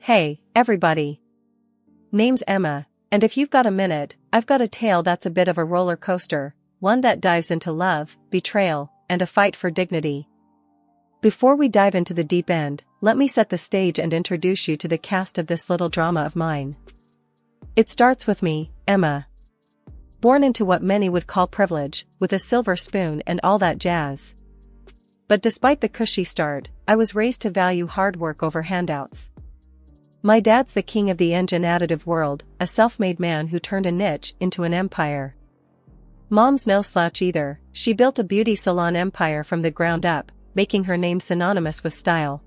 Hey, everybody. Name's Emma, and if you've got a minute, I've got a tale that's a bit of a roller coaster, one that dives into love, betrayal, and a fight for dignity. Before we dive into the deep end, let me set the stage and introduce you to the cast of this little drama of mine. It starts with me, Emma. Born into what many would call privilege, with a silver spoon and all that jazz. But despite the cushy start, I was raised to value hard work over handouts. My dad's the king of the engine additive world, a self-made man who turned a niche into an empire. Mom's no slouch either, she built a beauty salon empire from the ground up, making her name synonymous with style.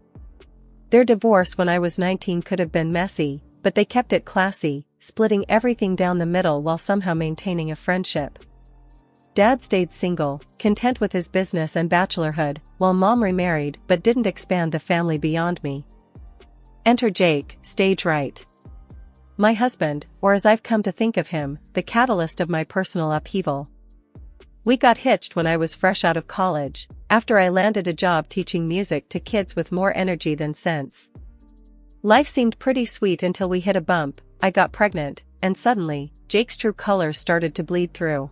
Their divorce when I was 19 could have been messy, but they kept it classy, splitting everything down the middle while somehow maintaining a friendship. Dad stayed single, content with his business and bachelorhood, while Mom remarried but didn't expand the family beyond me. Enter Jake, stage right. My husband, or as I've come to think of him, the catalyst of my personal upheaval. We got hitched when I was fresh out of college, after I landed a job teaching music to kids with more energy than sense. Life seemed pretty sweet until we hit a bump, I got pregnant, and suddenly, Jake's true colors started to bleed through.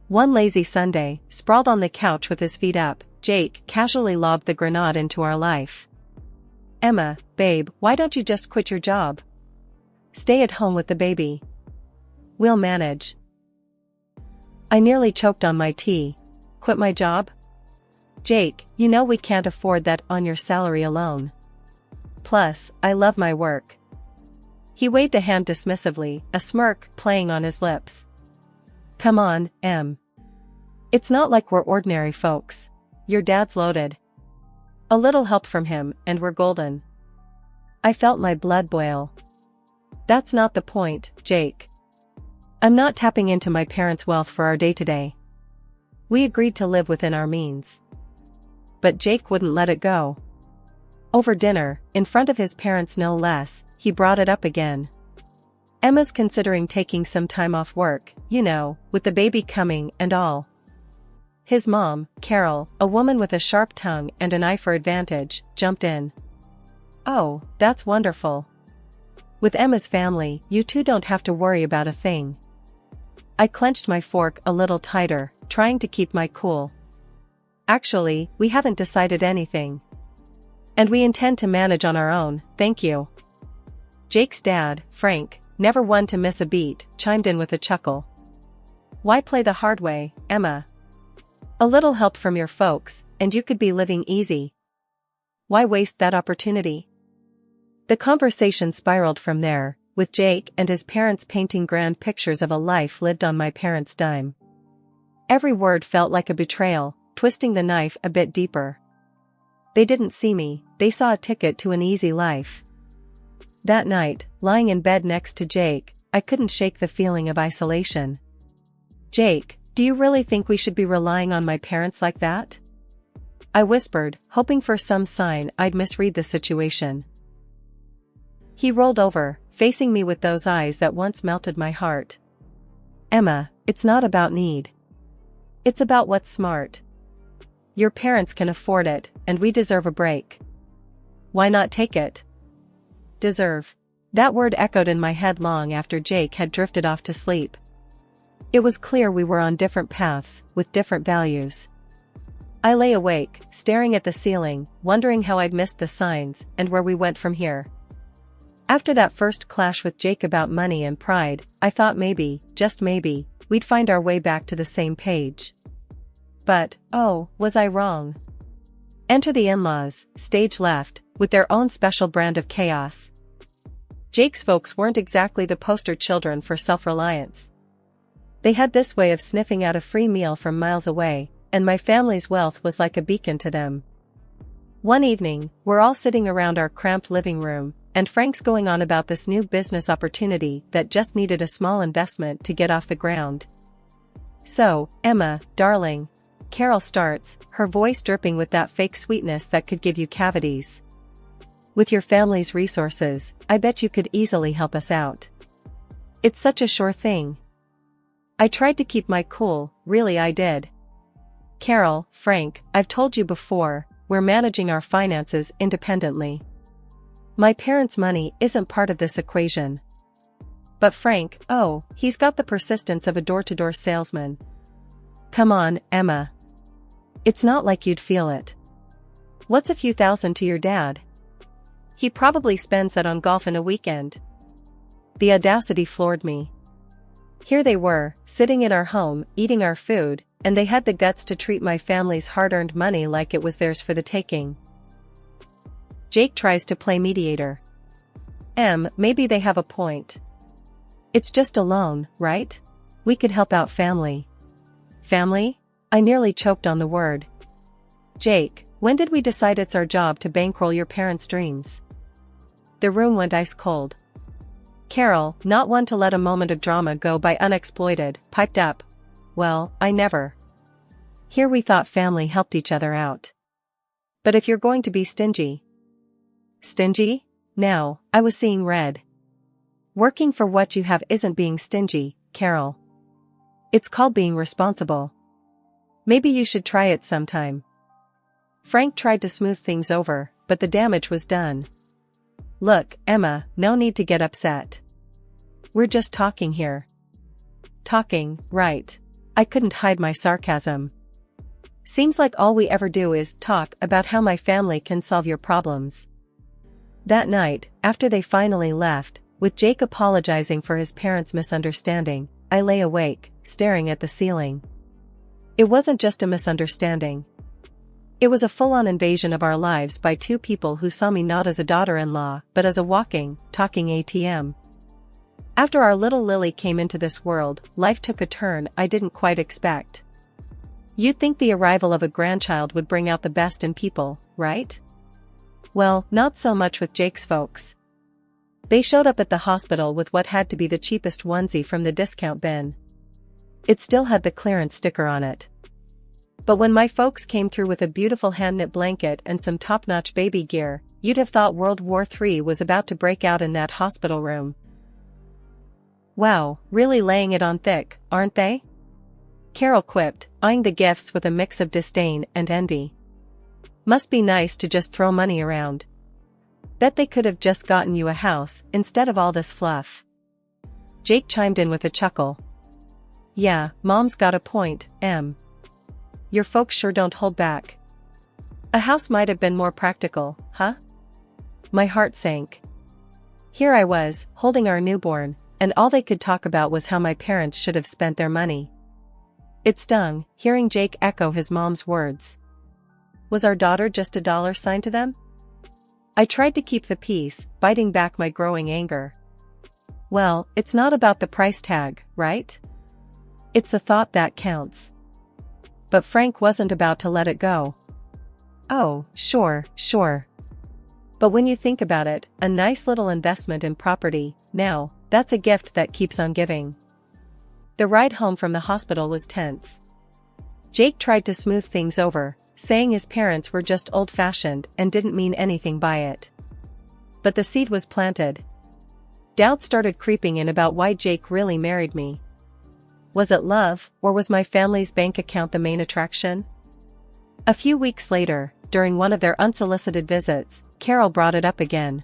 One lazy Sunday, sprawled on the couch with his feet up, Jake casually lobbed the grenade into our life. Emma, babe, why don't you just quit your job? Stay at home with the baby. We'll manage. I nearly choked on my tea. Quit my job? Jake, you know we can't afford that on your salary alone. Plus, I love my work. He waved a hand dismissively, a smirk playing on his lips. Come on, Em. It's not like we're ordinary folks. Your dad's loaded. A little help from him, and we're golden. I felt my blood boil. That's not the point, Jake. I'm not tapping into my parents' wealth for our day-to-day. We agreed to live within our means. But Jake wouldn't let it go. Over dinner, in front of his parents no less, he brought it up again. Emma's considering taking some time off work, you know, with the baby coming and all. His mom, Carol, a woman with a sharp tongue and an eye for advantage, jumped in. Oh, that's wonderful. With Emma's family, you two don't have to worry about a thing. I clenched my fork a little tighter, trying to keep my cool. Actually, we haven't decided anything. And we intend to manage on our own, thank you. Jake's dad, Frank, never one to miss a beat, chimed in with a chuckle. Why play the hard way, Emma? A little help from your folks, and you could be living easy. Why waste that opportunity? The conversation spiraled from there, with Jake and his parents painting grand pictures of a life lived on my parents' dime. Every word felt like a betrayal, twisting the knife a bit deeper. They didn't see me, they saw a ticket to an easy life. That night, lying in bed next to Jake, I couldn't shake the feeling of isolation. Jake, do you really think we should be relying on my parents like that? I whispered, hoping for some sign I'd misread the situation. He rolled over, facing me with those eyes that once melted my heart. Emma, it's not about need. It's about what's smart. Your parents can afford it, and we deserve a break. Why not take it? Deserve. That word echoed in my head long after Jake had drifted off to sleep. It was clear we were on different paths, with different values. I lay awake, staring at the ceiling, wondering how I'd missed the signs, and where we went from here. After that first clash with Jake about money and pride, I thought maybe, just maybe, we'd find our way back to the same page. But, oh, was I wrong? Enter the in-laws, stage left, with their own special brand of chaos. Jake's folks weren't exactly the poster children for self-reliance. They had this way of sniffing out a free meal from miles away, and my family's wealth was like a beacon to them. One evening, we're all sitting around our cramped living room, and Frank's going on about this new business opportunity that just needed a small investment to get off the ground. So, Emma, darling, Carol starts, her voice dripping with that fake sweetness that could give you cavities. With your family's resources, I bet you could easily help us out. It's such a sure thing. I tried to keep my cool, really I did. Carol, Frank, I've told you before, we're managing our finances independently. My parents' money isn't part of this equation. But Frank, oh, he's got the persistence of a door-to-door salesman. Come on, Emma. It's not like you'd feel it. What's a few thousand to your dad? He probably spends that on golf in a weekend. The audacity floored me. Here they were, sitting in our home, eating our food, and they had the guts to treat my family's hard-earned money like it was theirs for the taking. Jake tries to play mediator. Maybe they have a point. It's just a loan, right? We could help out family. Family? I nearly choked on the word. Jake, when did we decide it's our job to bankroll your parents' dreams? The room went ice cold. Carol, not one to let a moment of drama go by unexploited, piped up. Well, I never. Here we thought family helped each other out. But if you're going to be stingy. Stingy? Now, I was seeing red. Working for what you have isn't being stingy, Carol. It's called being responsible. Maybe you should try it sometime. Frank tried to smooth things over, but the damage was done. Look, Emma, no need to get upset. We're just talking here. Talking, right. I couldn't hide my sarcasm. Seems like all we ever do is talk about how my family can solve your problems. That night, after they finally left, with Jake apologizing for his parents' misunderstanding, I lay awake, staring at the ceiling. It wasn't just a misunderstanding. It was a full-on invasion of our lives by two people who saw me not as a daughter-in-law, but as a walking, talking ATM. After our little Lily came into this world, life took a turn I didn't quite expect. You'd think the arrival of a grandchild would bring out the best in people, right? Well, not so much with Jake's folks. They showed up at the hospital with what had to be the cheapest onesie from the discount bin. It still had the clearance sticker on it. But when my folks came through with a beautiful hand-knit blanket and some top-notch baby gear, you'd have thought World War III was about to break out in that hospital room. Wow, really laying it on thick, aren't they? Carol quipped, eyeing the gifts with a mix of disdain and envy. Must be nice to just throw money around. Bet they could have just gotten you a house instead of all this fluff. Jake chimed in with a chuckle. Yeah, Mom's got a point, Em. Your folks sure don't hold back. A house might have been more practical, huh? My heart sank. Here I was, holding our newborn, and all they could talk about was how my parents should have spent their money. It stung, hearing Jake echo his mom's words. Was our daughter just a dollar sign to them? I tried to keep the peace, biting back my growing anger. Well, it's not about the price tag, right? It's the thought that counts. But Frank wasn't about to let it go. Oh, sure. But when you think about it, a nice little investment in property, now, that's a gift that keeps on giving. The ride home from the hospital was tense. Jake tried to smooth things over, saying his parents were just old-fashioned and didn't mean anything by it. But the seed was planted. Doubt started creeping in about why Jake really married me. Was it love, or was my family's bank account the main attraction? A few weeks later, during one of their unsolicited visits, Carol brought it up again.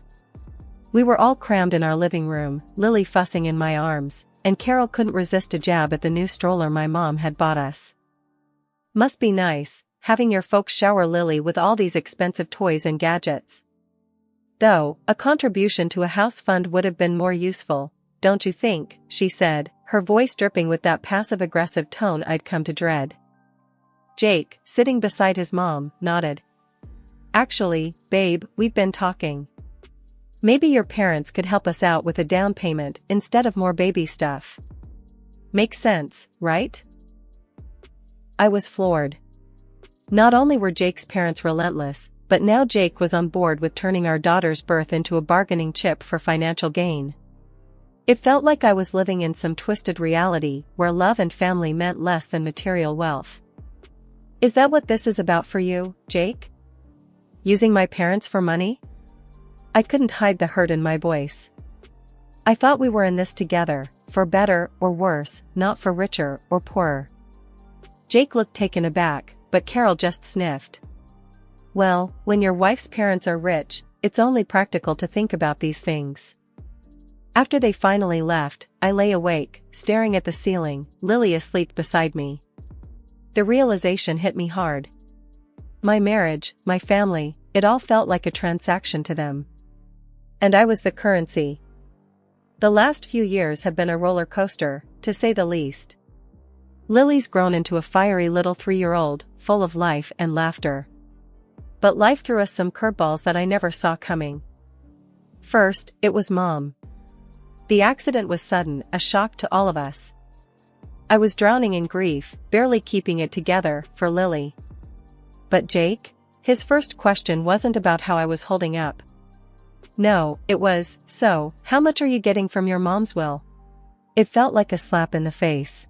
We were all crammed in our living room, Lily fussing in my arms, and Carol couldn't resist a jab at the new stroller my mom had bought us. Must be nice, having your folks shower Lily with all these expensive toys and gadgets. Though, a contribution to a house fund would have been more useful, don't you think, she said, her voice dripping with that passive-aggressive tone I'd come to dread. Jake, sitting beside his mom, nodded. Actually, babe, we've been talking. Maybe your parents could help us out with a down payment instead of more baby stuff. Makes sense, right? I was floored. Not only were Jake's parents relentless, but now Jake was on board with turning our daughter's birth into a bargaining chip for financial gain. It felt like I was living in some twisted reality where love and family meant less than material wealth. Is that what this is about for you, Jake? Using my parents for money? I couldn't hide the hurt in my voice. I thought we were in this together, for better or worse, not for richer or poorer. Jake looked taken aback, but Carol just sniffed. Well, when your wife's parents are rich, it's only practical to think about these things. After they finally left, I lay awake, staring at the ceiling, Lily asleep beside me. The realization hit me hard. My marriage, my family, it all felt like a transaction to them. And I was the currency. The last few years have been a roller coaster, to say the least. Lily's grown into a fiery little 3-year-old, full of life and laughter. But life threw us some curveballs that I never saw coming. First, it was Mom. The accident was sudden, a shock to all of us. I was drowning in grief, barely keeping it together for Lily. But Jake? His first question wasn't about how I was holding up. No, it was, so, how much are you getting from your mom's will? It felt like a slap in the face.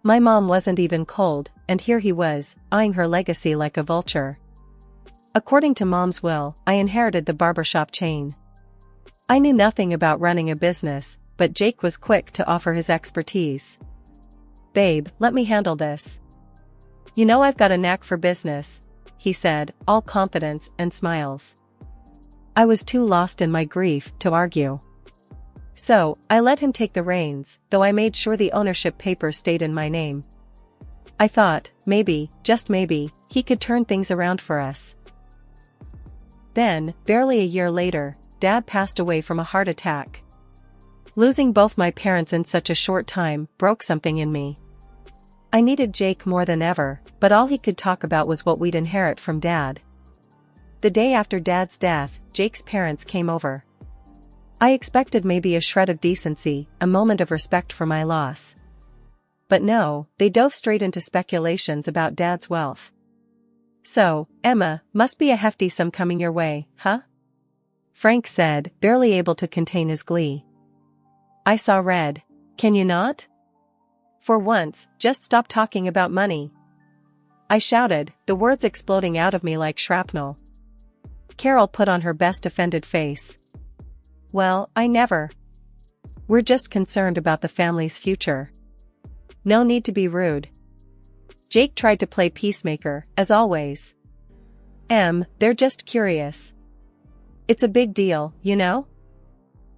My mom wasn't even cold, and here he was, eyeing her legacy like a vulture. According to Mom's will, I inherited the barbershop chain. I knew nothing about running a business, but Jake was quick to offer his expertise. Babe, let me handle this. You know I've got a knack for business, he said, all confidence and smiles. I was too lost in my grief to argue. So, I let him take the reins, though I made sure the ownership papers stayed in my name. I thought, maybe, just maybe, he could turn things around for us. Then, barely a year later, Dad passed away from a heart attack. Losing both my parents in such a short time broke something in me. I needed Jake more than ever, but all he could talk about was what we'd inherit from Dad. The day after Dad's death, Jake's parents came over. I expected maybe a shred of decency, a moment of respect for my loss. But no, they dove straight into speculations about Dad's wealth. So, Emma, must be a hefty sum coming your way, huh? Frank said, barely able to contain his glee. I saw red. Can you not? For once, just stop talking about money. I shouted, the words exploding out of me like shrapnel. Carol put on her best offended face. Well, I never. We're just concerned about the family's future. No need to be rude. Jake tried to play peacemaker, as always. They're just curious. It's a big deal, you know?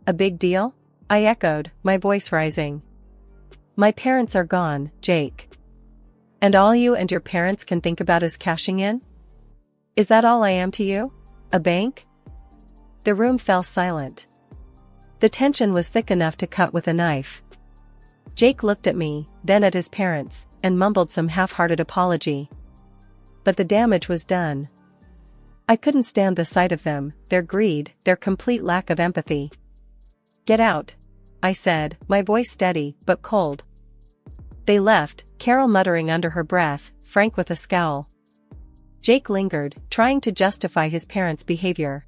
A big deal? I echoed, my voice rising. My parents are gone, Jake. And all you and your parents can think about is cashing in? Is that all I am to you? A bank? The room fell silent. The tension was thick enough to cut with a knife. Jake looked at me, then at his parents, and mumbled some half-hearted apology. But the damage was done. I couldn't stand the sight of them, their greed, their complete lack of empathy. Get out, I said, my voice steady, but cold. They left, Carol muttering under her breath, Frank with a scowl. Jake lingered, trying to justify his parents' behavior.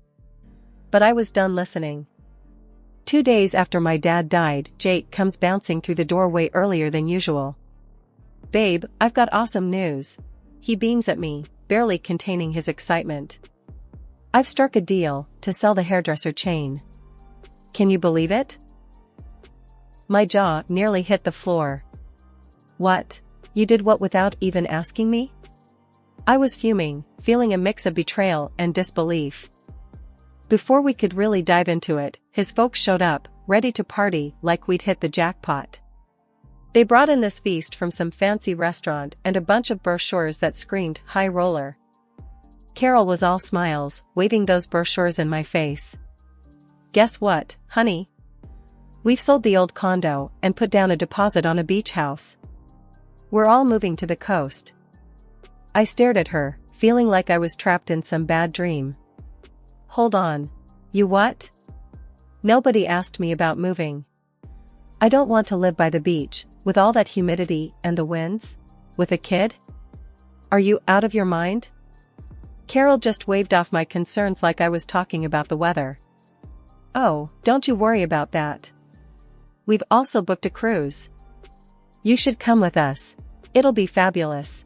But I was done listening. 2 days after my dad died, Jake comes bouncing through the doorway earlier than usual. Babe, I've got awesome news. He beams at me, barely containing his excitement. I've struck a deal to sell the hairdresser chain. Can you believe it? My jaw nearly hit the floor. What? You did what without even asking me? I was fuming, feeling a mix of betrayal and disbelief. Before we could really dive into it, his folks showed up, ready to party like we'd hit the jackpot. They brought in this feast from some fancy restaurant and a bunch of brochures that screamed high roller. Carol was all smiles, waving those brochures in my face. Guess what, honey? We've sold the old condo and put down a deposit on a beach house. We're all moving to the coast. I stared at her, feeling like I was trapped in some bad dream. Hold on. You what? Nobody asked me about moving. I don't want to live by the beach, with all that humidity and the winds? With a kid? Are you out of your mind? Carol just waved off my concerns like I was talking about the weather. Oh, don't you worry about that. We've also booked a cruise. You should come with us. It'll be fabulous.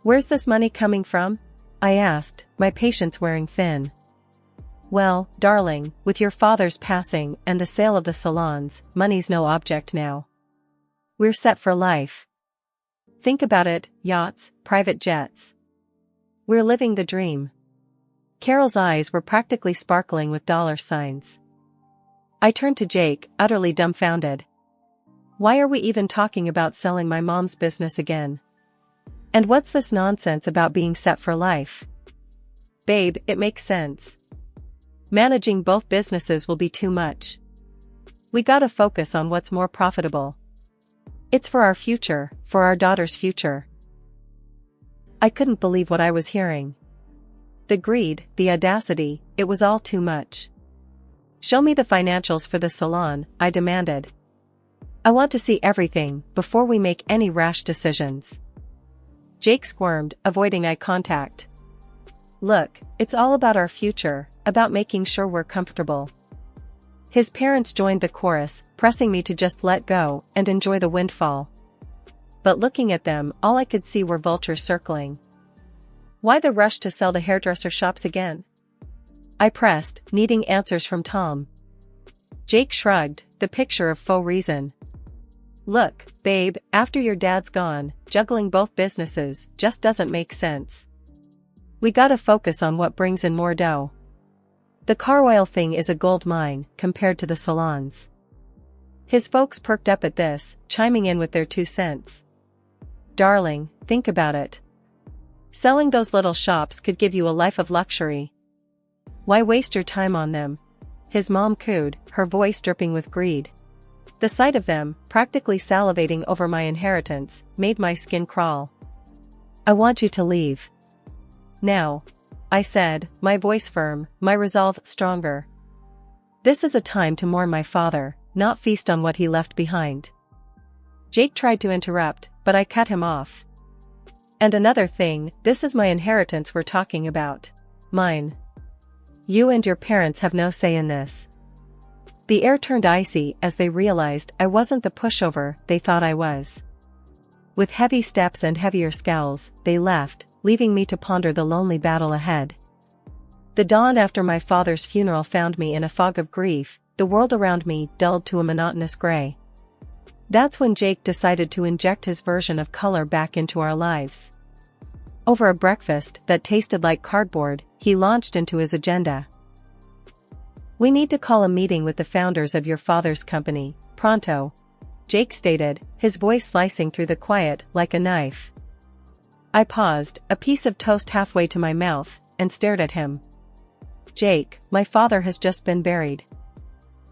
Where's this money coming from? I asked, my patience wearing thin. Well, darling, with your father's passing and the sale of the salons, money's no object now. We're set for life. Think about it, yachts, private jets. We're living the dream. Carol's eyes were practically sparkling with dollar signs. I turned to Jake, utterly dumbfounded. Why are we even talking about selling my mom's business again? And what's this nonsense about being set for life? Babe, it makes sense. Managing both businesses will be too much. We gotta focus on what's more profitable. It's for our future, for our daughter's future. I couldn't believe what I was hearing. The greed, the audacity, it was all too much. Show me the financials for the salon, I demanded. I want to see everything before we make any rash decisions. Jake squirmed, avoiding eye contact. Look, it's all about our future, about making sure we're comfortable. His parents joined the chorus, pressing me to just let go and enjoy the windfall. But looking at them, all I could see were vultures circling. Why the rush to sell the hairdresser shops again? I pressed, needing answers from Tom. Jake shrugged, the picture of faux reason. Look, babe, after your dad's gone, juggling both businesses just doesn't make sense. We gotta focus on what brings in more dough. The car oil thing is a gold mine, compared to the salons. His folks perked up at this, chiming in with their 2 cents. Darling, think about it. Selling those little shops could give you a life of luxury. Why waste your time on them? His mom cooed, her voice dripping with greed. The sight of them, practically salivating over my inheritance, made my skin crawl. I want you to leave. Now, I said, my voice firm, my resolve stronger. This is a time to mourn my father, not feast on what he left behind. Jake tried to interrupt, but I cut him off. And another thing, this is my inheritance we're talking about. Mine. You and your parents have no say in this. The air turned icy as they realized I wasn't the pushover they thought I was. With heavy steps and heavier scowls, they left, leaving me to ponder the lonely battle ahead. The dawn after my father's funeral found me in a fog of grief, the world around me dulled to a monotonous gray. That's when Jake decided to inject his version of color back into our lives. Over a breakfast that tasted like cardboard, he launched into his agenda. We need to call a meeting with the founders of your father's company, pronto, Jake stated, his voice slicing through the quiet like a knife. I paused, a piece of toast halfway to my mouth, and stared at him. Jake, my father has just been buried.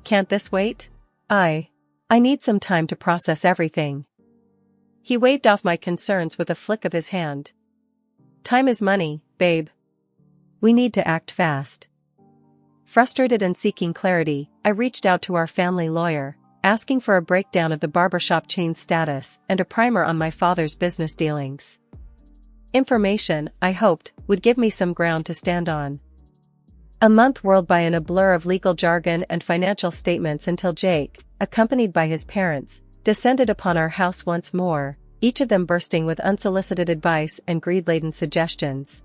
Can't this wait? I need some time to process everything. He waved off my concerns with a flick of his hand. Time is money, babe. We need to act fast. Frustrated and seeking clarity, I reached out to our family lawyer, asking for a breakdown of the barbershop chain's status and a primer on my father's business dealings. Information, I hoped, would give me some ground to stand on. A month whirled by in a blur of legal jargon and financial statements until Jake, accompanied by his parents, descended upon our house once more, each of them bursting with unsolicited advice and greed-laden suggestions.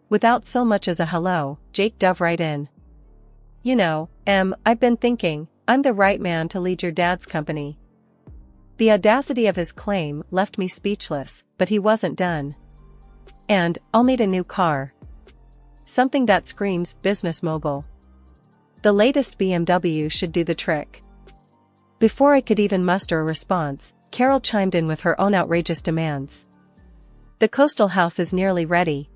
Without so much as a hello, Jake dove right in. You know, I've been thinking, I'm the right man to lead your dad's company. The audacity of his claim left me speechless, but he wasn't done. And, I'll need a new car. Something that screams business mogul. The latest BMW should do the trick. Before I could even muster a response, Carol chimed in with her own outrageous demands. The coastal house is nearly ready.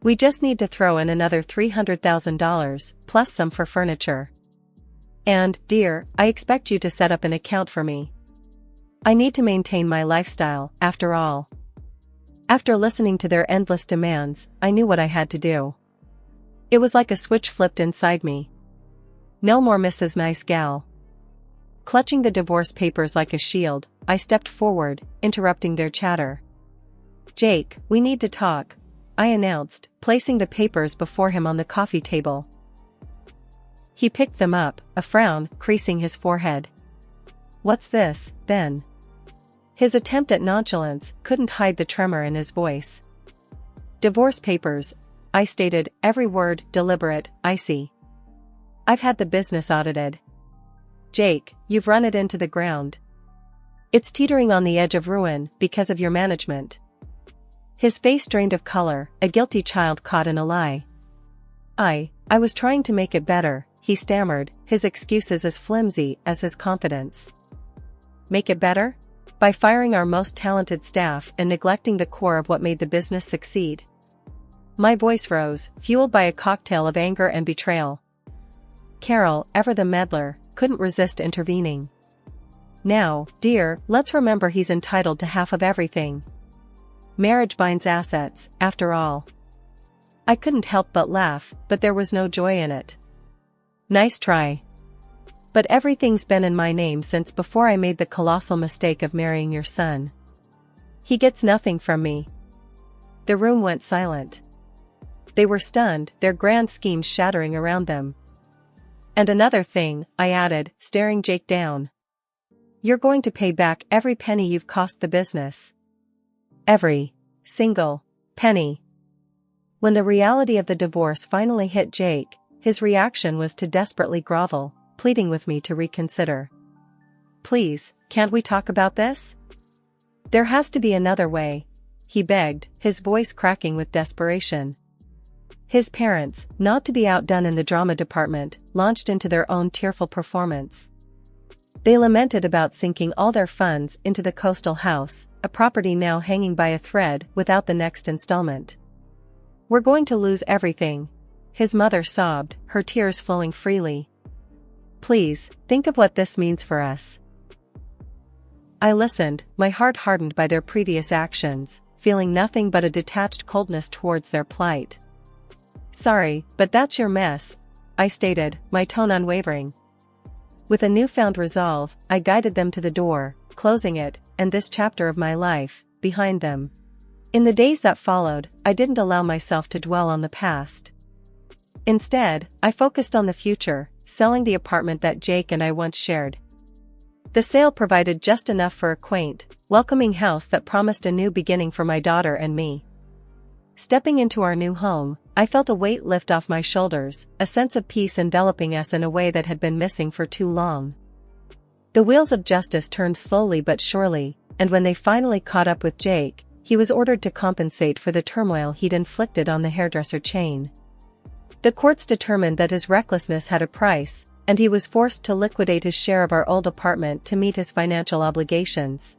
We just need to throw in another $300,000, plus some for furniture. And, dear, I expect you to set up an account for me. I need to maintain my lifestyle, after all. After listening to their endless demands, I knew what I had to do. It was like a switch flipped inside me. No more Mrs. Nice Gal. Clutching the divorce papers like a shield, I stepped forward, interrupting their chatter. Jake, we need to talk, I announced, placing the papers before him on the coffee table. He picked them up, a frown creasing his forehead. What's this, then? His attempt at nonchalance couldn't hide the tremor in his voice. Divorce papers, I stated, every word deliberate, icy. I've had the business audited. Jake, you've run it into the ground. It's teetering on the edge of ruin because of your management. His face drained of color, a guilty child caught in a lie. I was trying to make it better, he stammered, his excuses as flimsy as his confidence. Make it better? By firing our most talented staff and neglecting the core of what made the business succeed. My voice rose, fueled by a cocktail of anger and betrayal. Carol, ever the meddler, couldn't resist intervening. Now, dear, let's remember he's entitled to half of everything. Marriage binds assets, after all. I couldn't help but laugh, but there was no joy in it. Nice try. But everything's been in my name since before I made the colossal mistake of marrying your son. He gets nothing from me. The room went silent. They were stunned, their grand schemes shattering around them. And another thing, I added, staring Jake down. You're going to pay back every penny you've cost the business. Every single penny. When the reality of the divorce finally hit Jake, his reaction was to desperately grovel, pleading with me to reconsider. Please, can't we talk about this? There has to be another way, he begged, his voice cracking with desperation. His parents, not to be outdone in the drama department, launched into their own tearful performance. They lamented about sinking all their funds into the coastal house, a property now hanging by a thread without the next installment. We're going to lose everything, his mother sobbed, her tears flowing freely. Please, think of what this means for us. I listened, my heart hardened by their previous actions, feeling nothing but a detached coldness towards their plight. Sorry, but that's your mess, I stated, my tone unwavering. With a newfound resolve, I guided them to the door, closing it, and this chapter of my life, behind them. In the days that followed, I didn't allow myself to dwell on the past. Instead, I focused on the future, selling the apartment that Jake and I once shared. The sale provided just enough for a quaint, welcoming house that promised a new beginning for my daughter and me. Stepping into our new home, I felt a weight lift off my shoulders, a sense of peace enveloping us in a way that had been missing for too long. The wheels of justice turned slowly but surely, and when they finally caught up with Jake, he was ordered to compensate for the turmoil he'd inflicted on the hairdresser chain. The courts determined that his recklessness had a price, and he was forced to liquidate his share of our old apartment to meet his financial obligations.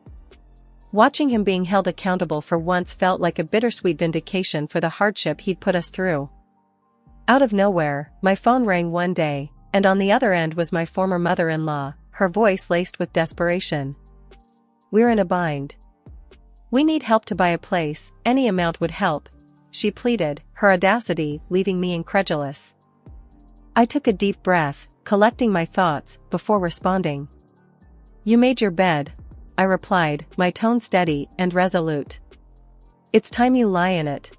Watching him being held accountable for once felt like a bittersweet vindication for the hardship he'd put us through. Out of nowhere, my phone rang one day, and on the other end was my former mother-in-law, her voice laced with desperation. We're in a bind. We need help to buy a place, any amount would help, she pleaded, her audacity leaving me incredulous. I took a deep breath, collecting my thoughts, before responding. You made your bed, I replied, my tone steady and resolute. It's time you lie in it.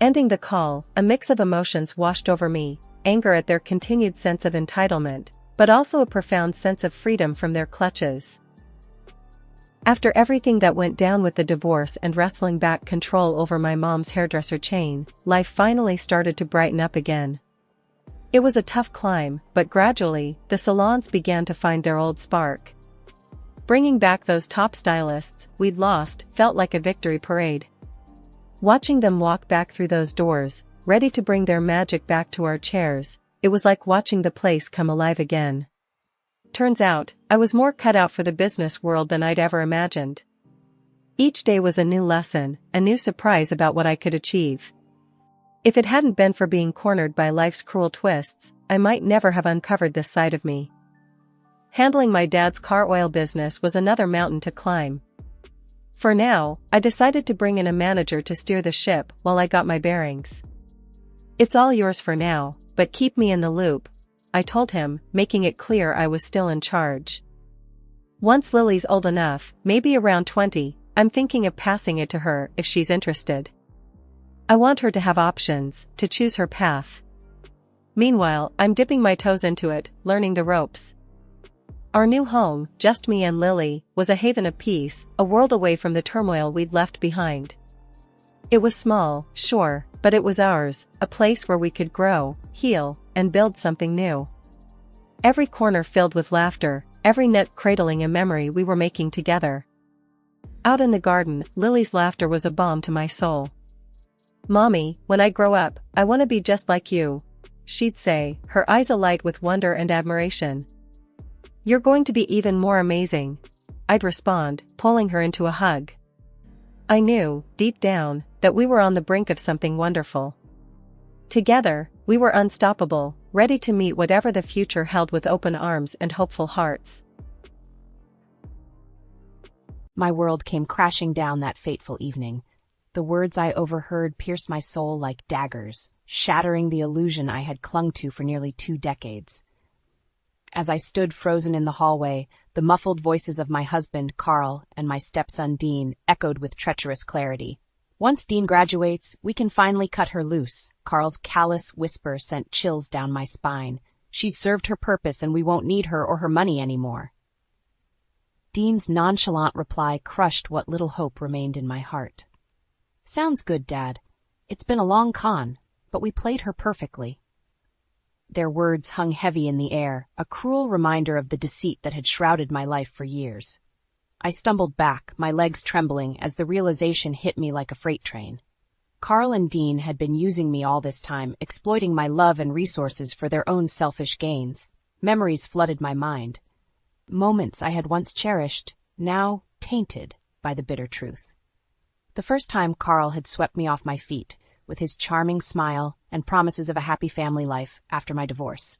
Ending the call, a mix of emotions washed over me, anger at their continued sense of entitlement, but also a profound sense of freedom from their clutches. After everything that went down with the divorce and wrestling back control over my mom's hairdresser chain, life finally started to brighten up again. It was a tough climb, but gradually, the salons began to find their old spark. Bringing back those top stylists we'd lost felt like a victory parade. Watching them walk back through those doors, ready to bring their magic back to our chairs, it was like watching the place come alive again. Turns out, I was more cut out for the business world than I'd ever imagined. Each day was a new lesson, a new surprise about what I could achieve. If it hadn't been for being cornered by life's cruel twists, I might never have uncovered this side of me. Handling my dad's car oil business was another mountain to climb. For now, I decided to bring in a manager to steer the ship while I got my bearings. It's all yours for now, but keep me in the loop, I told him, making it clear I was still in charge. Once Lily's old enough, maybe around 20, I'm thinking of passing it to her if she's interested. I want her to have options, to choose her path. Meanwhile, I'm dipping my toes into it, learning the ropes. Our new home, just me and Lily, was a haven of peace, a world away from the turmoil we'd left behind. It was small, sure, but it was ours, a place where we could grow, heal, and build something new. Every corner filled with laughter, every nook cradling a memory we were making together. Out in the garden, Lily's laughter was a balm to my soul. "Mommy, when I grow up, I want to be just like you," she'd say, her eyes alight with wonder and admiration. "You're going to be even more amazing," I'd respond, pulling her into a hug. I knew, deep down, that we were on the brink of something wonderful. Together, we were unstoppable, ready to meet whatever the future held with open arms and hopeful hearts. My world came crashing down that fateful evening. The words I overheard pierced my soul like daggers, shattering the illusion I had clung to for nearly 2 decades. As I stood frozen in the hallway, the muffled voices of my husband, Carl, and my stepson, Dean, echoed with treacherous clarity. "Once Dean graduates, we can finally cut her loose." Carl's callous whisper sent chills down my spine. "She's served her purpose and we won't need her or her money anymore." Dean's nonchalant reply crushed what little hope remained in my heart. "Sounds good, Dad. It's been a long con, but we played her perfectly." Their words hung heavy in the air, a cruel reminder of the deceit that had shrouded my life for years. I stumbled back, my legs trembling, as the realization hit me like a freight train. Carl and Dean had been using me all this time, exploiting my love and resources for their own selfish gains. Memories flooded my mind. Moments I had once cherished, now tainted by the bitter truth. The first time Carl had swept me off my feet, with his charming smile and promises of a happy family life after my divorce.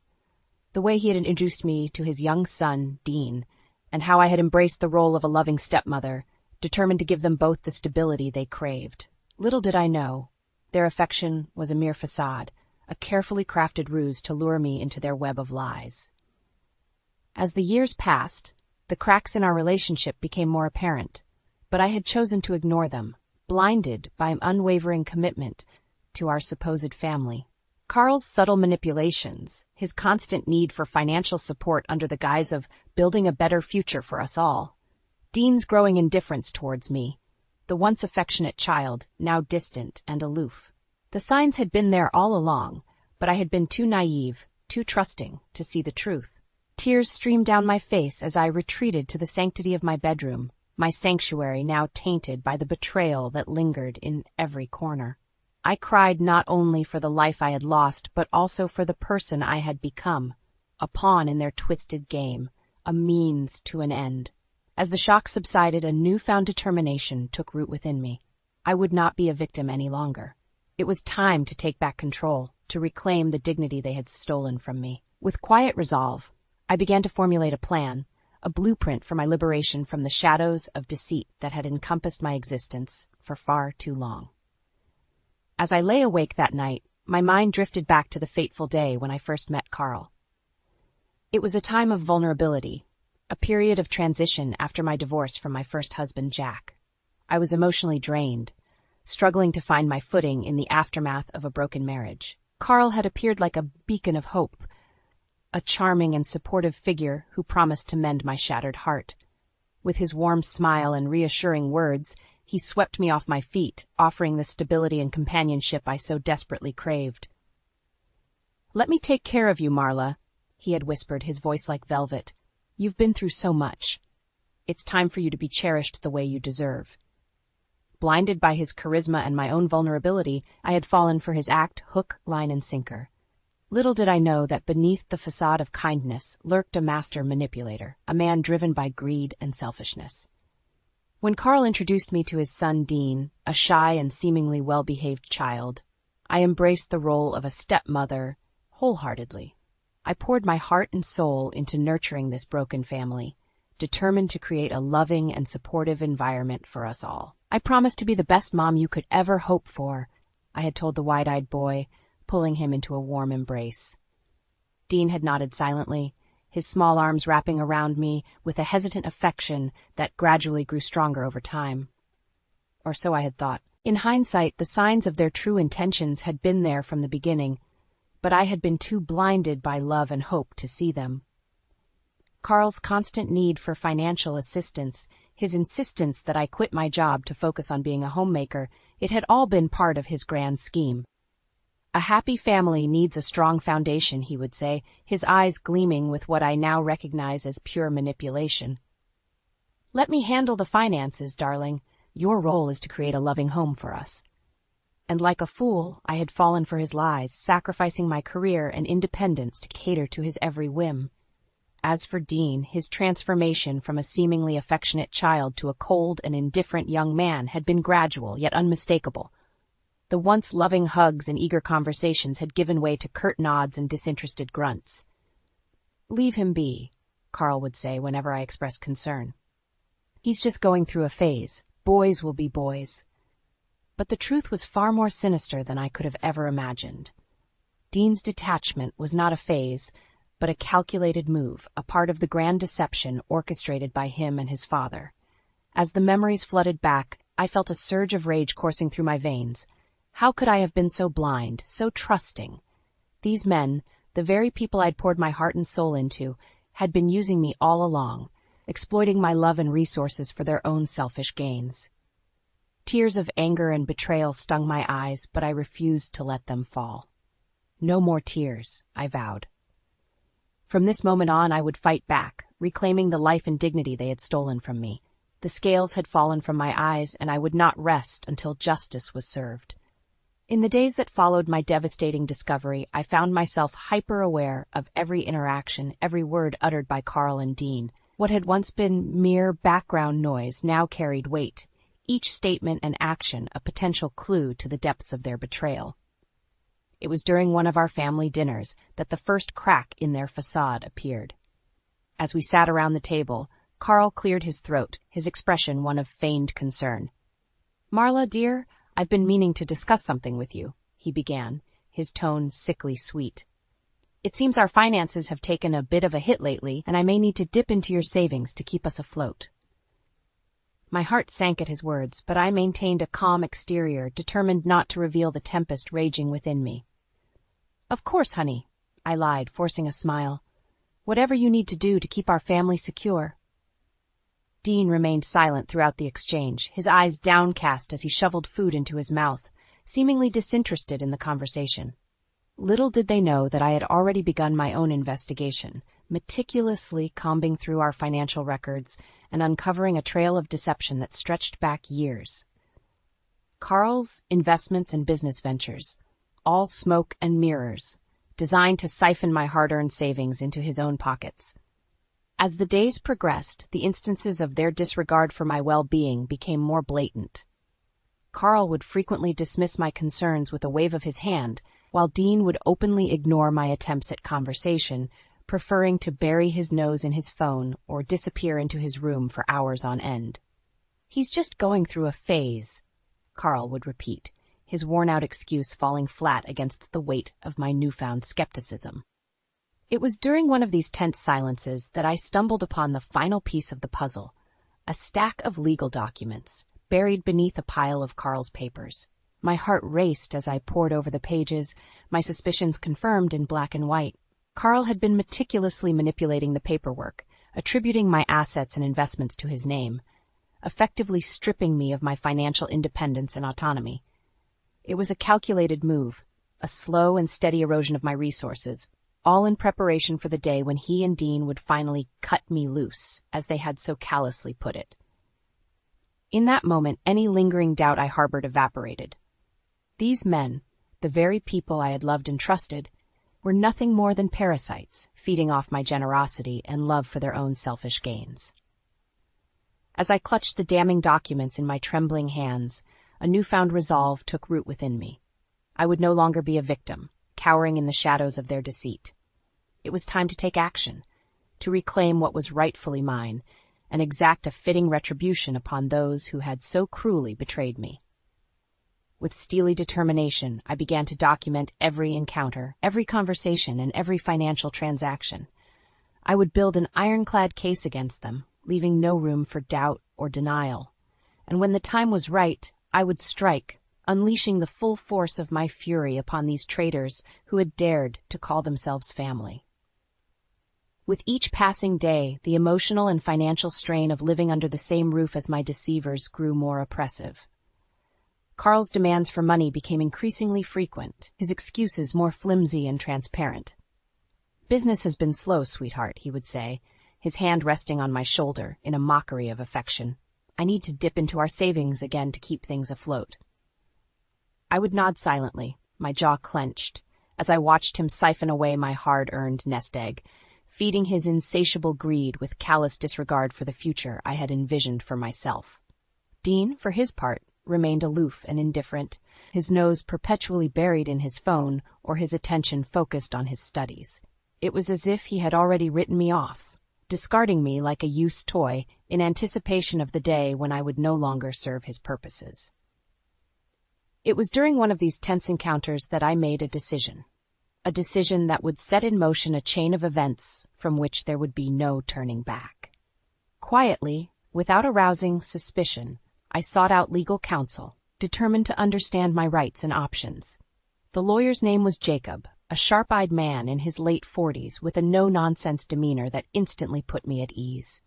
The way he had introduced me to his young son, Dean, and how I had embraced the role of a loving stepmother, determined to give them both the stability they craved. Little did I know, their affection was a mere facade, a carefully crafted ruse to lure me into their web of lies. As the years passed, the cracks in our relationship became more apparent, but I had chosen to ignore them, blinded by an unwavering commitment to our supposed family. Carl's subtle manipulations, his constant need for financial support under the guise of building a better future for us all. Dean's growing indifference towards me, the once affectionate child, now distant and aloof. The signs had been there all along, but I had been too naive, too trusting, to see the truth. Tears streamed down my face as I retreated to the sanctity of my bedroom, my sanctuary now tainted by the betrayal that lingered in every corner. I cried not only for the life I had lost, but also for the person I had become, a pawn in their twisted game, a means to an end. As the shock subsided, a newfound determination took root within me. I would not be a victim any longer. It was time to take back control, to reclaim the dignity they had stolen from me. With quiet resolve, I began to formulate a plan, a blueprint for my liberation from the shadows of deceit that had encompassed my existence for far too long. As I lay awake that night, my mind drifted back to the fateful day when I first met Carl. It was a time of vulnerability, a period of transition after my divorce from my first husband, Jack. I was emotionally drained, struggling to find my footing in the aftermath of a broken marriage. Carl had appeared like a beacon of hope, a charming and supportive figure who promised to mend my shattered heart. With his warm smile and reassuring words, he swept me off my feet, offering the stability and companionship I so desperately craved. "Let me take care of you, Marla," he had whispered, his voice like velvet. "You've been through so much. It's time for you to be cherished the way you deserve." Blinded by his charisma and my own vulnerability, I had fallen for his act hook, line, and sinker. Little did I know that beneath the facade of kindness lurked a master manipulator, a man driven by greed and selfishness. When Carl introduced me to his son Dean, a shy and seemingly well-behaved child, I embraced the role of a stepmother wholeheartedly. I poured my heart and soul into nurturing this broken family, determined to create a loving and supportive environment for us all. "I promise to be the best mom you could ever hope for," I had told the wide-eyed boy, pulling him into a warm embrace. Dean had nodded silently, his small arms wrapping around me with a hesitant affection that gradually grew stronger over time. Or so I had thought. In hindsight, the signs of their true intentions had been there from the beginning, but I had been too blinded by love and hope to see them. Carl's constant need for financial assistance, his insistence that I quit my job to focus on being a homemaker, it had all been part of his grand scheme. "A happy family needs a strong foundation," he would say, his eyes gleaming with what I now recognize as pure manipulation. "Let me handle the finances, darling. Your role is to create a loving home for us." And like a fool, I had fallen for his lies, sacrificing my career and independence to cater to his every whim. As for Dean, his transformation from a seemingly affectionate child to a cold and indifferent young man had been gradual yet unmistakable. The once loving hugs and eager conversations had given way to curt nods and disinterested grunts. "Leave him be," Carl would say whenever I expressed concern. "He's just going through a phase. Boys will be boys." But the truth was far more sinister than I could have ever imagined. Dean's detachment was not a phase, but a calculated move, a part of the grand deception orchestrated by him and his father. As the memories flooded back, I felt a surge of rage coursing through my veins. How could I have been so blind, so trusting? These men, the very people I'd poured my heart and soul into, had been using me all along, exploiting my love and resources for their own selfish gains. Tears of anger and betrayal stung my eyes, but I refused to let them fall. No more tears, I vowed. From this moment on, I would fight back, reclaiming the life and dignity they had stolen from me. The scales had fallen from my eyes, and I would not rest until justice was served. In the days that followed my devastating discovery, I found myself hyper-aware of every interaction, every word uttered by Carl and Dean. What had once been mere background noise now carried weight, each statement and action a potential clue to the depths of their betrayal. It was during one of our family dinners that the first crack in their facade appeared. As we sat around the table, Carl cleared his throat, his expression one of feigned concern. "Marla, dear, I've been meaning to discuss something with you," he began, his tone sickly sweet. "It seems our finances have taken a bit of a hit lately, and I may need to dip into your savings to keep us afloat." My heart sank at his words, but I maintained a calm exterior, determined not to reveal the tempest raging within me. "Of course, honey," I lied, forcing a smile. "Whatever you need to do to keep our family secure." Dean remained silent throughout the exchange, his eyes downcast as he shoveled food into his mouth, seemingly disinterested in the conversation. Little did they know that I had already begun my own investigation, meticulously combing through our financial records and uncovering a trail of deception that stretched back years. Carl's investments and business ventures, all smoke and mirrors, designed to siphon my hard-earned savings into his own pockets. As the days progressed, the instances of their disregard for my well-being became more blatant. Carl would frequently dismiss my concerns with a wave of his hand, while Dean would openly ignore my attempts at conversation, preferring to bury his nose in his phone or disappear into his room for hours on end. "He's just going through a phase," Carl would repeat, his worn-out excuse falling flat against the weight of my newfound skepticism. It was during one of these tense silences that I stumbled upon the final piece of the puzzle, a stack of legal documents, buried beneath a pile of Carl's papers. My heart raced as I pored over the pages, my suspicions confirmed in black and white. Carl had been meticulously manipulating the paperwork, attributing my assets and investments to his name, effectively stripping me of my financial independence and autonomy. It was a calculated move, a slow and steady erosion of my resources, all in preparation for the day when he and Dean would finally cut me loose, as they had so callously put it. In that moment, any lingering doubt I harbored evaporated. These men, the very people I had loved and trusted, were nothing more than parasites, feeding off my generosity and love for their own selfish gains. As I clutched the damning documents in my trembling hands, a newfound resolve took root within me. I would no longer be a victim, cowering in the shadows of their deceit. It was time to take action, to reclaim what was rightfully mine, and exact a fitting retribution upon those who had so cruelly betrayed me. With steely determination, I began to document every encounter, every conversation, and every financial transaction. I would build an ironclad case against them, leaving no room for doubt or denial. And when the time was right, I would strike, unleashing the full force of my fury upon these traitors who had dared to call themselves family. With each passing day, the emotional and financial strain of living under the same roof as my deceivers grew more oppressive. Carl's demands for money became increasingly frequent, his excuses more flimsy and transparent. "Business has been slow, sweetheart," he would say, his hand resting on my shoulder in a mockery of affection. "I need to dip into our savings again to keep things afloat." I would nod silently, my jaw clenched, as I watched him siphon away my hard-earned nest egg, feeding his insatiable greed with callous disregard for the future I had envisioned for myself. Dean, for his part, remained aloof and indifferent, his nose perpetually buried in his phone or his attention focused on his studies. It was as if he had already written me off, discarding me like a used toy in anticipation of the day when I would no longer serve his purposes. It was during one of these tense encounters that I made a decision that would set in motion a chain of events from which there would be no turning back. Quietly, without arousing suspicion, I sought out legal counsel, determined to understand my rights and options. The lawyer's name was Jacob, a sharp-eyed man in his late 40s with a no-nonsense demeanor that instantly put me at ease.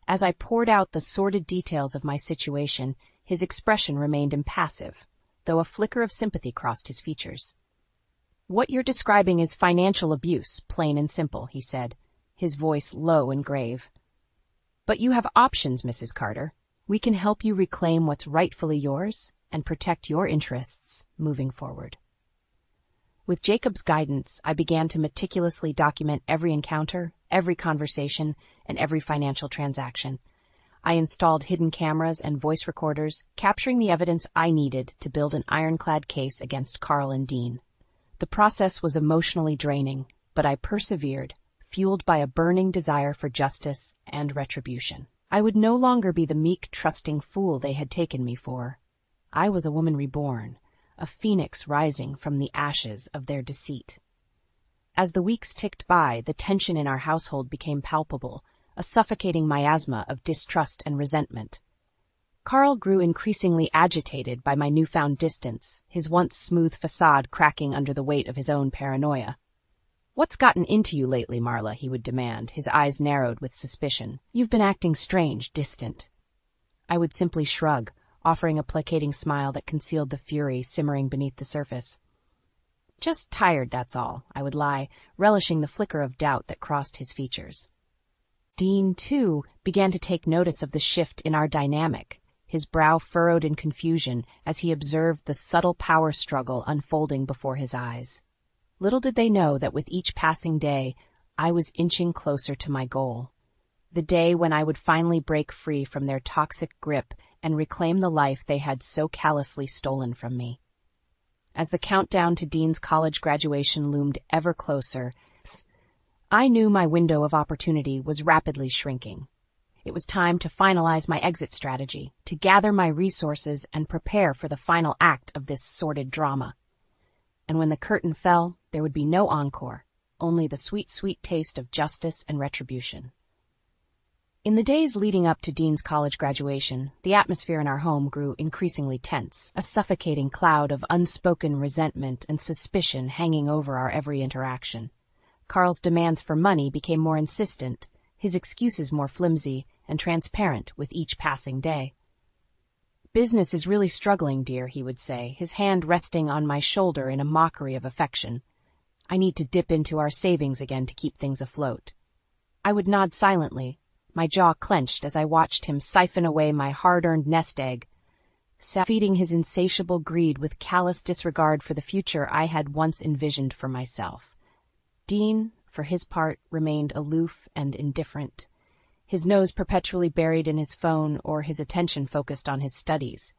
As I poured out the sordid details of my situation, his expression remained impassive, though a flicker of sympathy crossed his features. "What you're describing is financial abuse, plain and simple," he said, his voice low and grave. "But you have options, Mrs. Carter. We can help you reclaim what's rightfully yours and protect your interests moving forward." With Jacob's guidance, I began to meticulously document every encounter, every conversation, and every financial transaction. I installed hidden cameras and voice recorders, capturing the evidence I needed to build an ironclad case against Carl and Dean. The process was emotionally draining, but I persevered, fueled by a burning desire for justice and retribution. I would no longer be the meek, trusting fool they had taken me for. I was a woman reborn, a phoenix rising from the ashes of their deceit. As the weeks ticked by, the tension in our household became palpable, a suffocating miasma of distrust and resentment. Carl grew increasingly agitated by my newfound distance, his once smooth facade cracking under the weight of his own paranoia. "What's gotten into you lately, Marla?" he would demand, his eyes narrowed with suspicion. "You've been acting strange, distant." I would simply shrug, offering a placating smile that concealed the fury simmering beneath the surface. "Just tired, that's all," I would lie, relishing the flicker of doubt that crossed his features. Dean, too, began to take notice of the shift in our dynamic, his brow furrowed in confusion as he observed the subtle power struggle unfolding before his eyes. Little did they know that with each passing day, I was inching closer to my goal. The day when I would finally break free from their toxic grip and reclaim the life they had so callously stolen from me. As the countdown to Dean's college graduation loomed ever closer, I knew my window of opportunity was rapidly shrinking. It was time to finalize my exit strategy, to gather my resources and prepare for the final act of this sordid drama. And when the curtain fell, there would be no encore, only the sweet, sweet taste of justice and retribution. In the days leading up to Dean's college graduation, the atmosphere in our home grew increasingly tense, a suffocating cloud of unspoken resentment and suspicion hanging over our every interaction. Carl's demands for money became more insistent, his excuses more flimsy and transparent with each passing day. "Business is really struggling, dear," he would say, his hand resting on my shoulder in a mockery of affection. "I need to dip into our savings again to keep things afloat." I would nod silently, my jaw clenched as I watched him siphon away my hard-earned nest egg, feeding his insatiable greed with callous disregard for the future I had once envisioned for myself. Dean, for his part, remained aloof and indifferent, his nose perpetually buried in his phone or his attention focused on his studies.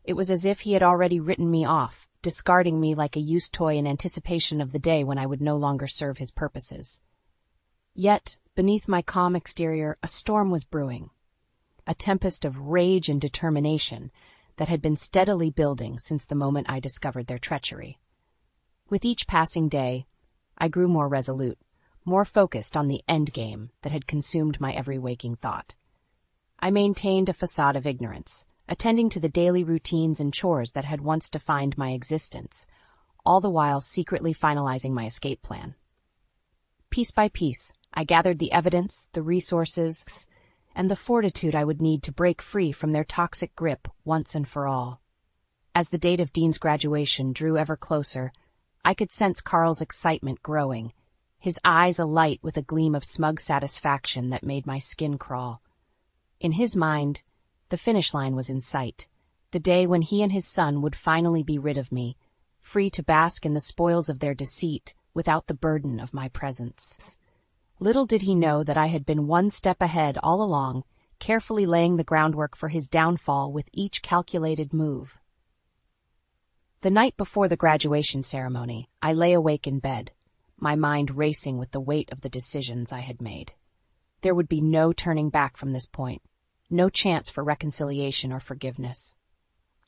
It was as if he had already written me off, discarding me like a used toy in anticipation of the day when I would no longer serve his purposes. Yet, beneath my calm exterior, a storm was brewing, a tempest of rage and determination that had been steadily building since the moment I discovered their treachery. With each passing day, I grew more resolute, more focused on the endgame that had consumed my every waking thought. I maintained a facade of ignorance, attending to the daily routines and chores that had once defined my existence, all the while secretly finalizing my escape plan. Piece by piece, I gathered the evidence, the resources, and the fortitude I would need to break free from their toxic grip once and for all. As the date of Dean's graduation drew ever closer, I could sense Carl's excitement growing, his eyes alight with a gleam of smug satisfaction that made my skin crawl. In his mind, the finish line was in sight, The day when he and his son would finally be rid of me, free to bask in the spoils of their deceit without the burden of my presence. Little did he know that I had been one step ahead all along, carefully laying the groundwork for his downfall with each calculated move. The night before the graduation ceremony, I lay awake in bed, my mind racing with the weight of the decisions I had made. There would be no turning back from this point, no chance for reconciliation or forgiveness.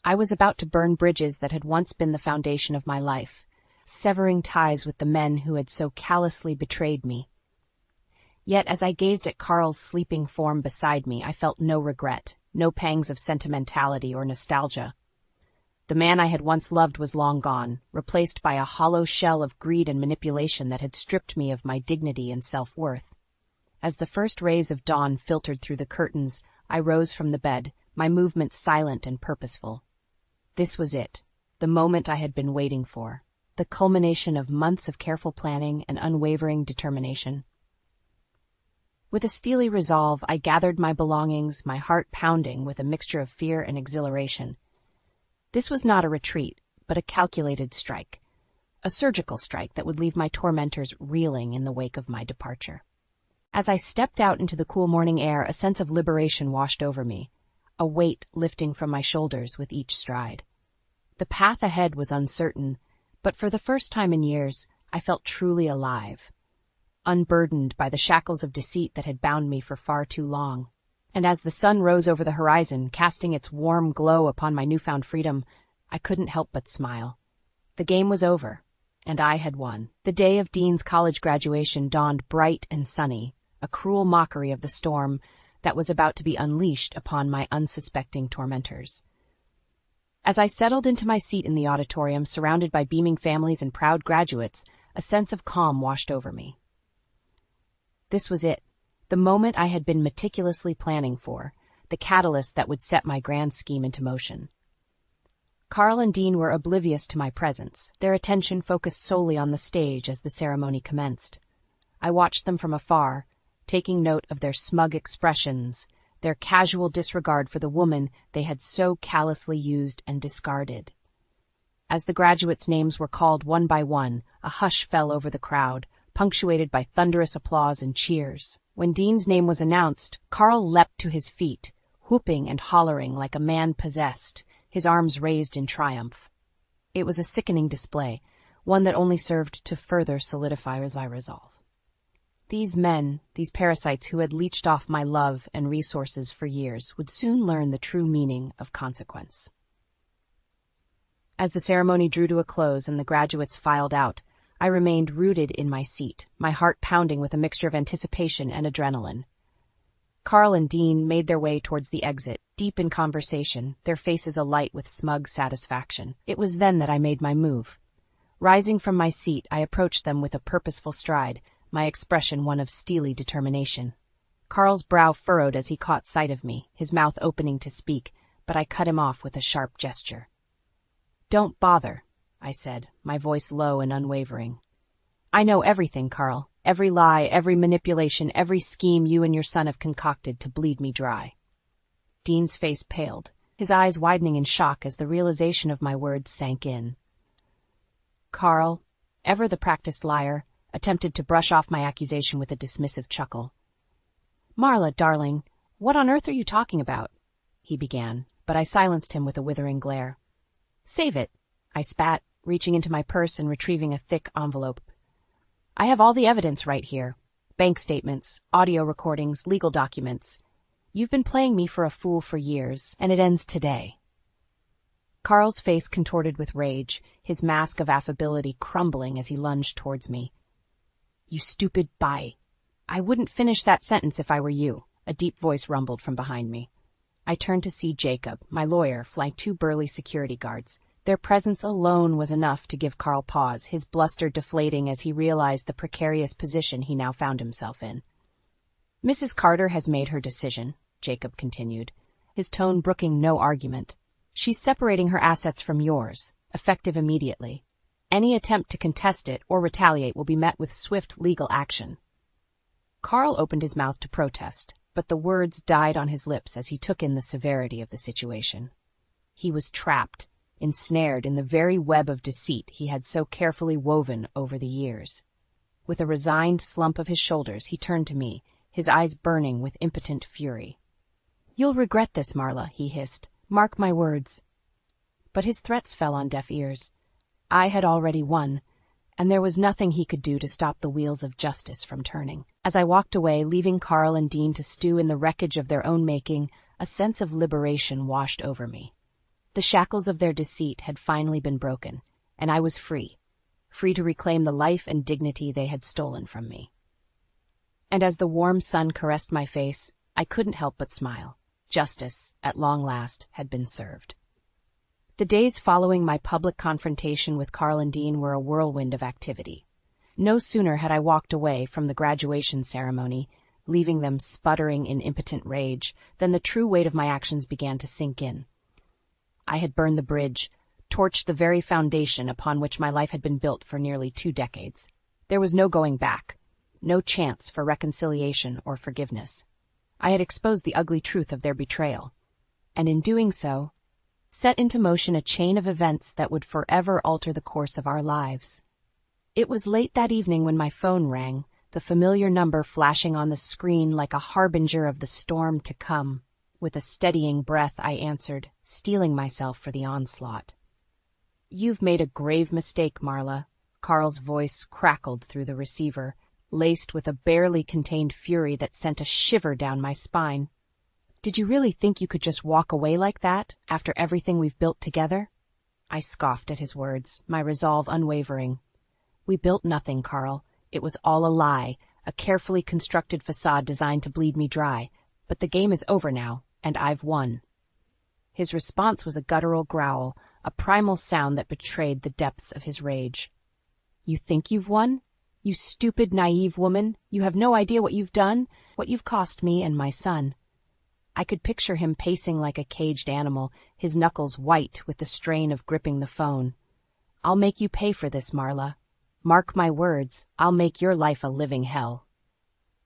I was about to burn bridges that had once been the foundation of my life, severing ties with the men who had so callously betrayed me. Yet as I gazed at Carl's sleeping form beside me, I felt no regret, no pangs of sentimentality or nostalgia. The man I had once loved was long gone, replaced by a hollow shell of greed and manipulation that had stripped me of my dignity and self-worth. As the first rays of dawn filtered through the curtains, I rose from the bed, my movements silent and purposeful. This was it, the moment I had been waiting for, the culmination of months of careful planning and unwavering determination. With a steely resolve, I gathered my belongings, my heart pounding with a mixture of fear and exhilaration. This was not a retreat, but a calculated strike, a surgical strike that would leave my tormentors reeling in the wake of my departure. As I stepped out into the cool morning air, a sense of liberation washed over me, a weight lifting from my shoulders with each stride. The path ahead was uncertain, but for the first time in years, I felt truly alive, unburdened by the shackles of deceit that had bound me for far too long. And as the sun rose over the horizon, casting its warm glow upon my newfound freedom, I couldn't help but smile. The game was over, and I had won. The day of Dean's college graduation dawned bright and sunny, a cruel mockery of the storm that was about to be unleashed upon my unsuspecting tormentors. As I settled into my seat in the auditorium, surrounded by beaming families and proud graduates, a sense of calm washed over me. This was it. The moment I had been meticulously planning for, the catalyst that would set my grand scheme into motion. Carl and Dean were oblivious to my presence, their attention focused solely on the stage as the ceremony commenced. I watched them from afar, taking note of their smug expressions, their casual disregard for the woman they had so callously used and discarded. As the graduates' names were called one by one, a hush fell over the crowd, punctuated by thunderous applause and cheers. When Dean's name was announced, Carl leapt to his feet, whooping and hollering like a man possessed, his arms raised in triumph. It was a sickening display, one that only served to further solidify my resolve. These men, these parasites who had leached off my love and resources for years, would soon learn the true meaning of consequence. As the ceremony drew to a close and the graduates filed out, I remained rooted in my seat, my heart pounding with a mixture of anticipation and adrenaline. Carl and Dean made their way towards the exit, deep in conversation, their faces alight with smug satisfaction. It was then that I made my move. Rising from my seat, I approached them with a purposeful stride, my expression one of steely determination. Carl's brow furrowed as he caught sight of me, his mouth opening to speak, but I cut him off with a sharp gesture. "Don't bother," I said, my voice low and unwavering. "I know everything, Carl. Every lie, every manipulation, every scheme you and your son have concocted to bleed me dry." Dean's face paled, his eyes widening in shock as the realization of my words sank in. Carl, ever the practiced liar, attempted to brush off my accusation with a dismissive chuckle. "Marla, darling, what on earth are you talking about?" he began, but I silenced him with a withering glare. "Save it," I spat, reaching into my purse and retrieving a thick envelope. "I have all the evidence right here. Bank statements, audio recordings, legal documents. You've been playing me for a fool for years, and it ends today." Carl's face contorted with rage, his mask of affability crumbling as he lunged towards me. "You stupid bye. I wouldn't finish that sentence if I were you," a deep voice rumbled from behind me. I turned to see Jacob, my lawyer, flank two burly security guards. Their presence alone was enough to give Carl pause, his bluster deflating as he realized the precarious position he now found himself in. "Mrs. Carter has made her decision," Jacob continued, his tone brooking no argument. "She's separating her assets from yours, effective immediately. Any attempt to contest it or retaliate will be met with swift legal action." Carl opened his mouth to protest, but the words died on his lips as he took in the severity of the situation. He was trapped, ensnared in the very web of deceit he had so carefully woven over the years. With a resigned slump of his shoulders, he turned to me, his eyes burning with impotent fury. "You'll regret this, Marla," he hissed. "Mark my words." But his threats fell on deaf ears. I had already won, and there was nothing he could do to stop the wheels of justice from turning. As I walked away, leaving Carl and Dean to stew in the wreckage of their own making, a sense of liberation washed over me. The shackles of their deceit had finally been broken, and I was free to reclaim the life and dignity they had stolen from me. And as the warm sun caressed my face, I couldn't help but smile. Justice, at long last, had been served. The days following my public confrontation with Carl and Dean were a whirlwind of activity. No sooner had I walked away from the graduation ceremony, leaving them sputtering in impotent rage, than the true weight of my actions began to sink in. I had burned the bridge, torched the very foundation upon which my life had been built for nearly 2 decades. There was no going back, no chance for reconciliation or forgiveness. I had exposed the ugly truth of their betrayal, and in doing so, set into motion a chain of events that would forever alter the course of our lives. It was late that evening when my phone rang, the familiar number flashing on the screen like a harbinger of the storm to come. With a steadying breath, I answered, steeling myself for the onslaught. "You've made a grave mistake, Marla." Carl's voice crackled through the receiver, laced with a barely contained fury that sent a shiver down my spine. "Did you really think you could just walk away like that, after everything we've built together?" I scoffed at his words, my resolve unwavering. "We built nothing, Carl. It was all a lie, a carefully constructed facade designed to bleed me dry. But the game is over now, and I've won." His response was a guttural growl, a primal sound that betrayed the depths of his rage. "You think you've won? You stupid, naive woman. You have no idea what you've done, what you've cost me and my son." I could picture him pacing like a caged animal, his knuckles white with the strain of gripping the phone. "I'll make you pay for this, Marla. Mark my words, I'll make your life a living hell."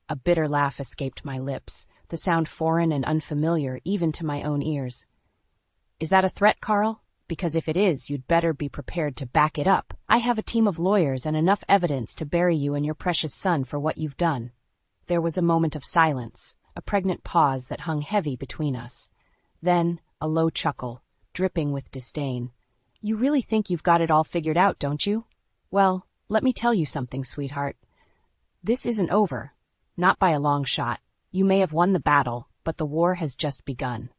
A bitter laugh escaped my lips, the sound foreign and unfamiliar even to my own ears. "Is that a threat, Carl? Because if it is, you'd better be prepared to back it up. I have a team of lawyers and enough evidence to bury you and your precious son for what you've done." There was a moment of silence, a pregnant pause that hung heavy between us. Then a low chuckle, dripping with disdain. "You really think you've got it all figured out, don't you? Well, let me tell you something, sweetheart. This isn't over. Not by a long shot. You may have won the battle, but the war has just begun."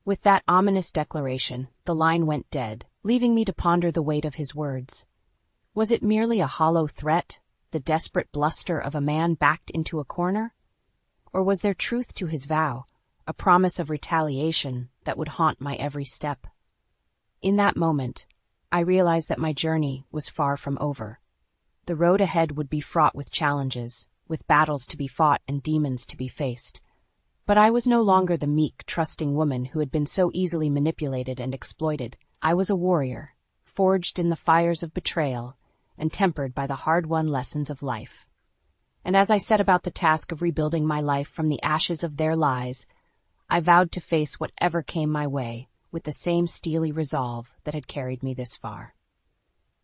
With that ominous declaration, the line went dead, leaving me to ponder the weight of his words. Was it merely a hollow threat, the desperate bluster of a man backed into a corner? Or was there truth to his vow, a promise of retaliation that would haunt my every step? In that moment, I realized that my journey was far from over. The road ahead would be fraught with challenges, with battles to be fought and demons to be faced. But I was no longer the meek, trusting woman who had been so easily manipulated and exploited. I was a warrior, forged in the fires of betrayal and tempered by the hard-won lessons of life. And as I set about the task of rebuilding my life from the ashes of their lies, I vowed to face whatever came my way with the same steely resolve that had carried me this far.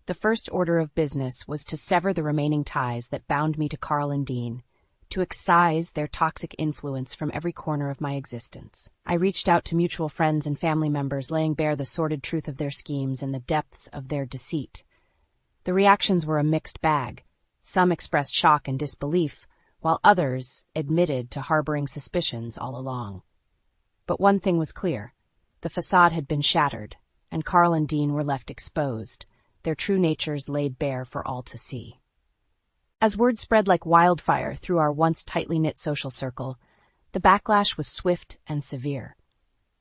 The first order of business was to sever the remaining ties that bound me to Carl and Dean, to excise their toxic influence from every corner of my existence. I reached out to mutual friends and family members, laying bare the sordid truth of their schemes and the depths of their deceit. The reactions were a mixed bag. Some expressed shock and disbelief, while others admitted to harboring suspicions all along. But one thing was clear. The facade had been shattered, and Carl and Dean were left exposed, their true natures laid bare for all to see. As word spread like wildfire through our once tightly knit social circle, the backlash was swift and severe.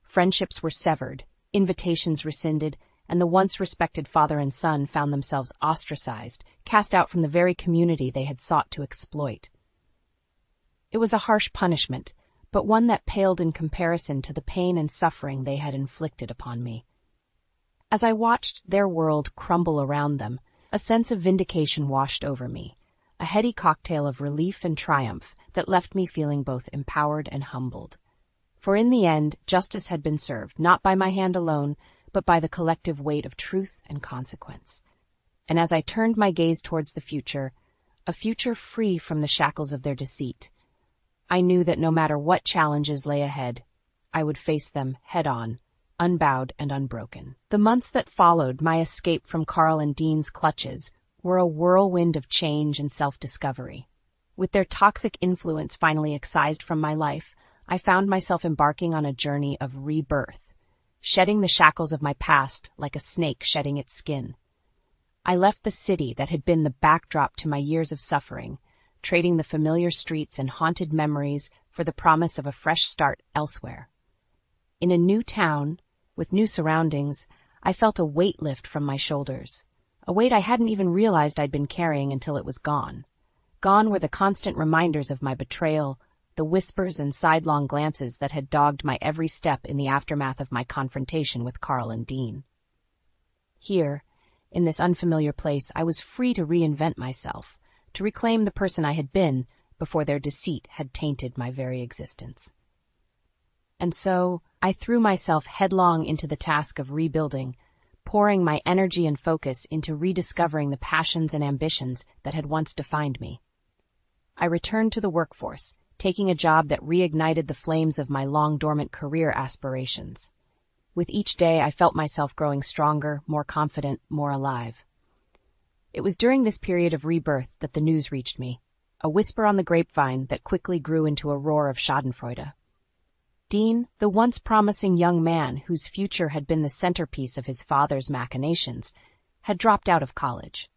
Friendships were severed, invitations rescinded, and the once respected father and son found themselves ostracized, cast out from the very community they had sought to exploit. It was a harsh punishment, but one that paled in comparison to the pain and suffering they had inflicted upon me. As I watched their world crumble around them, a sense of vindication washed over me, a heady cocktail of relief and triumph that left me feeling both empowered and humbled. For in the end, justice had been served, not by my hand alone, but by the collective weight of truth and consequence. And as I turned my gaze towards the future, a future free from the shackles of their deceit, I knew that no matter what challenges lay ahead, I would face them head-on, unbowed and unbroken. The months that followed my escape from Carl and Dean's clutches were a whirlwind of change and self-discovery. With their toxic influence finally excised from my life, I found myself embarking on a journey of rebirth, shedding the shackles of my past like a snake shedding its skin. I left the city that had been the backdrop to my years of suffering, trading the familiar streets and haunted memories for the promise of a fresh start elsewhere. In a new town, with new surroundings, I felt a weight lift from my shoulders, a weight I hadn't even realized I'd been carrying until it was gone. Gone were the constant reminders of my betrayal, the whispers and sidelong glances that had dogged my every step in the aftermath of my confrontation with Carl and Dean. Here, in this unfamiliar place, I was free to reinvent myself, to reclaim the person I had been before their deceit had tainted my very existence. And so, I threw myself headlong into the task of rebuilding, pouring my energy and focus into rediscovering the passions and ambitions that had once defined me. I returned to the workforce, taking a job that reignited the flames of my long-dormant career aspirations. With each day, I felt myself growing stronger, more confident, more alive. It was during this period of rebirth that the news reached me, a whisper on the grapevine that quickly grew into a roar of schadenfreude. Dean, the once promising young man whose future had been the centerpiece of his father's machinations, had dropped out of college.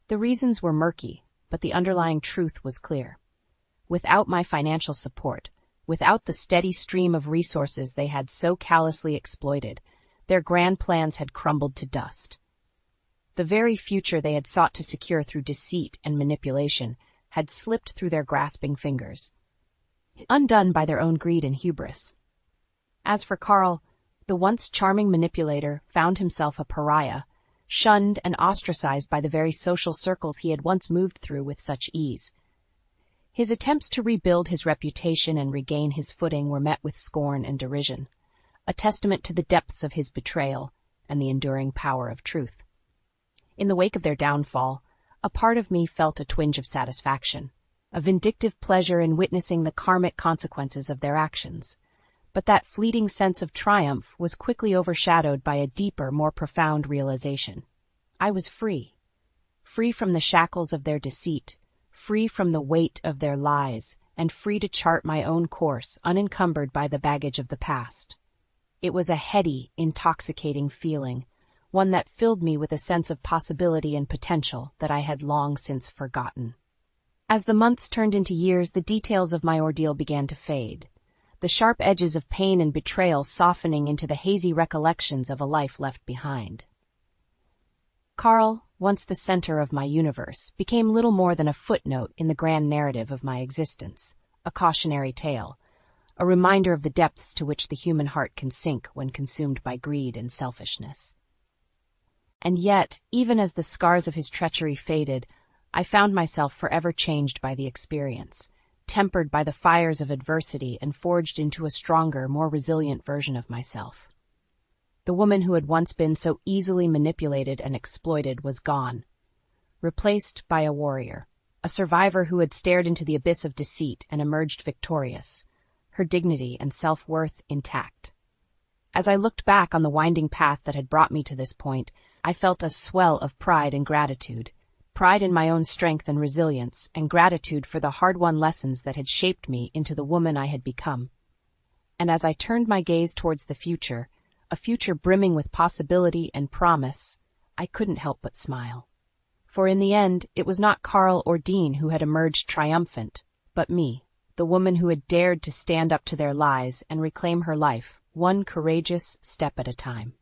The reasons were murky, but the underlying truth was clear. Without my financial support, without the steady stream of resources they had so callously exploited, their grand plans had crumbled to dust. The very future they had sought to secure through deceit and manipulation had slipped through their grasping fingers, undone by their own greed and hubris. As for Carl, the once charming manipulator found himself a pariah, shunned and ostracized by the very social circles he had once moved through with such ease. His attempts to rebuild his reputation and regain his footing were met with scorn and derision, a testament to the depths of his betrayal and the enduring power of truth. In the wake of their downfall, a part of me felt a twinge of satisfaction, a vindictive pleasure in witnessing the karmic consequences of their actions. But that fleeting sense of triumph was quickly overshadowed by a deeper, more profound realization. I was free. Free from the shackles of their deceit, free from the weight of their lies, and free to chart my own course, unencumbered by the baggage of the past. It was a heady, intoxicating feeling, one that filled me with a sense of possibility and potential that I had long since forgotten. As the months turned into years, the details of my ordeal began to fade, the sharp edges of pain and betrayal softening into the hazy recollections of a life left behind. Carl, once the center of my universe, became little more than a footnote in the grand narrative of my existence, a cautionary tale, a reminder of the depths to which the human heart can sink when consumed by greed and selfishness. And yet, even as the scars of his treachery faded, I found myself forever changed by the experience, tempered by the fires of adversity and forged into a stronger, more resilient version of myself. The woman who had once been so easily manipulated and exploited was gone, replaced by a warrior, a survivor who had stared into the abyss of deceit and emerged victorious, her dignity and self-worth intact. As I looked back on the winding path that had brought me to this point, I felt a swell of pride and gratitude, pride in my own strength and resilience, and gratitude for the hard-won lessons that had shaped me into the woman I had become. And as I turned my gaze towards the future, a future brimming with possibility and promise, I couldn't help but smile. For in the end, it was not Carl or Dean who had emerged triumphant, but me, the woman who had dared to stand up to their lies and reclaim her life, one courageous step at a time.